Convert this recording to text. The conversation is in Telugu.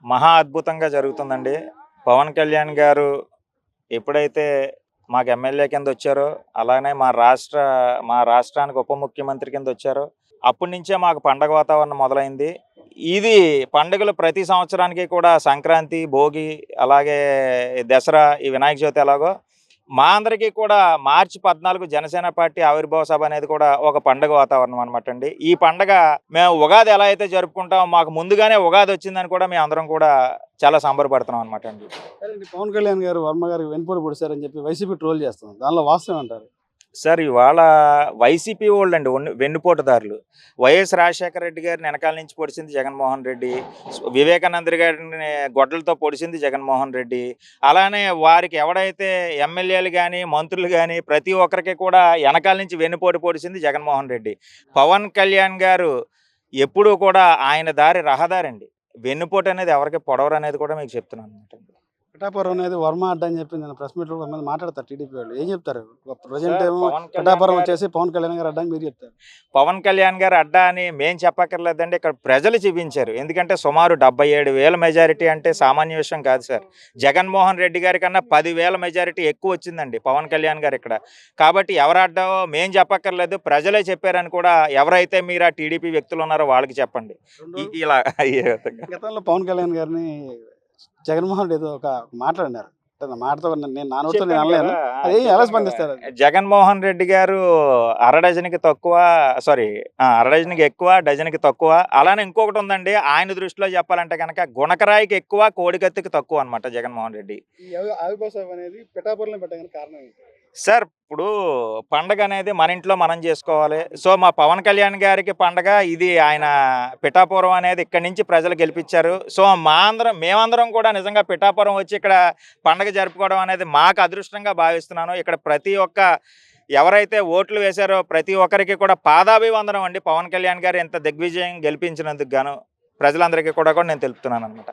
మహా అద్భుతంగా జరుగుతుందండి. పవన్ కళ్యాణ్ గారు ఎప్పుడైతే మాకు ఎమ్మెల్యే కిందొచ్చారో, అలానే మా రాష్ట్రానికి ఉప ముఖ్యమంత్రి కిందొచ్చారో, అప్పటి నుంచే మాకు పండగ వాతావరణం మొదలైంది. ఇది పండుగలు ప్రతి సంవత్సరానికి కూడా సంక్రాంతి, భోగి, అలాగే దసరా, ఈ వినాయక చవితి ఎలాగో మా అందరికీ కూడా మార్చి 14 జనసేన పార్టీ ఆవిర్భావ సభ అనేది కూడా ఒక పండుగ వాతావరణం అనమాటండి. ఈ పండగ మేము ఉగాది ఎలా అయితే జరుపుకుంటామో, మాకు ముందుగానే ఉగాది వచ్చిందని కూడా మేమందరం కూడా చాలా సంబరపడుతున్నాం అనమాటండి. సరేండి. పవన్ కళ్యాణ్ గారు వర్మ గారికి వెన్నుపోటు పొడిచారని చెప్పి వైసీపీ ట్రోల్ చేస్తుంది. దానిలో వాస్తవం అంటారు. సార్ ఇవాళ వైసీపీ వాళ్ళండి వెన్నుపోటుదారులు. వైఎస్ రాజశేఖర రెడ్డి గారిని వెనకాల నుంచి పొడిచింది జగన్మోహన్ రెడ్డి. వివేకానంద గారిని గొడ్డలతో పొడిచింది జగన్మోహన్ రెడ్డి. అలానే వారికి ఎవడైతే ఎమ్మెల్యేలు గాని, మంత్రులు గాని ప్రతి ఒక్కరికి కూడా వెనకాల నుంచి వెన్నుపోటు పొడిచింది జగన్మోహన్ రెడ్డి. పవన్ కళ్యాణ్ గారు ఎప్పుడూ కూడా ఆయన దారి రహదారండి. వెన్నుపోటు అనేది ఎవరికి పొడవరనేది కూడా మీకు చెప్తున్నాను అనమాట. పిఠాపురం అనేది వర్మ అడ్డా అని చెప్పి నేను ప్రెస్ మీట్లో కొంతమంది మాట్లాడతారు టీడీపీ వాళ్ళు. ఏం చెప్తారు? ప్రజెంట్ సార్ ఏమో పవన్ కళ్యాణ్ పిఠాపురం గారు వచ్చేసి పవన్ కళ్యాణ్ గారు అడ్డా అని మీరు చెప్తారు. పవన్ కళ్యాణ్ గారు అడ్డా అని మేం చెప్పక్కర్లేదండి. ఇక్కడ ప్రజలు చూపించారు. ఎందుకంటే సుమారు 77,000 మెజారిటీ అంటే సామాన్య విషయం కాదు సార్. జగన్మోహన్ రెడ్డి గారి కన్నా 10,000 మెజారిటీ ఎక్కువ వచ్చిందండి పవన్ కళ్యాణ్ గారు ఇక్కడ. కాబట్టి ఎవరు అడ్డావో మేం చెప్పక్కర్లేదు, ప్రజలే చెప్పారని కూడా ఎవరైతే మీరు ఆ టీడీపీ వ్యక్తులు ఉన్నారో వాళ్ళకి చెప్పండి. ఇలా అయ్యే విధంగా. గతంలో పవన్ కళ్యాణ్ గారిని జగన్మోహన్ రెడ్డి ఏదో ఒక మాట్లాడినారు. అంటే నా మాటతో నేను నా నోటితో నేను చెప్పాను అనలేను. కదా! అది ఎలా చెప్పాను కదా! స్పందిస్తారు అది? జగన్మోహన్ రెడ్డి గారు అర డజన్‌కి తక్కువ, సారీ, అర డజన్‌కి ఎక్కువ, డజన్‌కి తక్కువ. అలానే ఇంకొకటి ఉందండి. ఆయన దృష్టిలో చెప్పాలంటే గనక గుణకరాయికి ఎక్కువ, కోడికత్తికి తక్కువ అనమాట జగన్మోహన్ రెడ్డి. ఈ ఆవిర్భావ సభ అనేది పిఠాపురంలో పెట్టడానికి కారణం ఏంటి? సార్ ఇప్పుడు పండగ అనేది మన ఇంట్లో మనం చేసుకోవాలి. సో, మా పవన్ కళ్యాణ్ గారికి పండగ ఇది. ఆయన పిఠాపురం అనేది ఇక్కడి నుంచి ప్రజలు గెలిపించారు. సో, మేమందరం కూడా నిజంగా పిఠాపురం వచ్చి ఇక్కడ పండగ జరుపుకోవడం అనేది మాకు అదృష్టంగా భావిస్తున్నాను. ఇక్కడ ప్రతి ఒక్క ఎవరైతే ఓట్లు వేశారో ప్రతి ఒక్కరికి కూడా పాదాభివందనం అండి. పవన్ కళ్యాణ్ గారు ఇంత దిగ్విజయం గెలిపించినందుకు గాను ప్రజలందరికీ కూడా నేను తెలుపుతున్నాననమాట.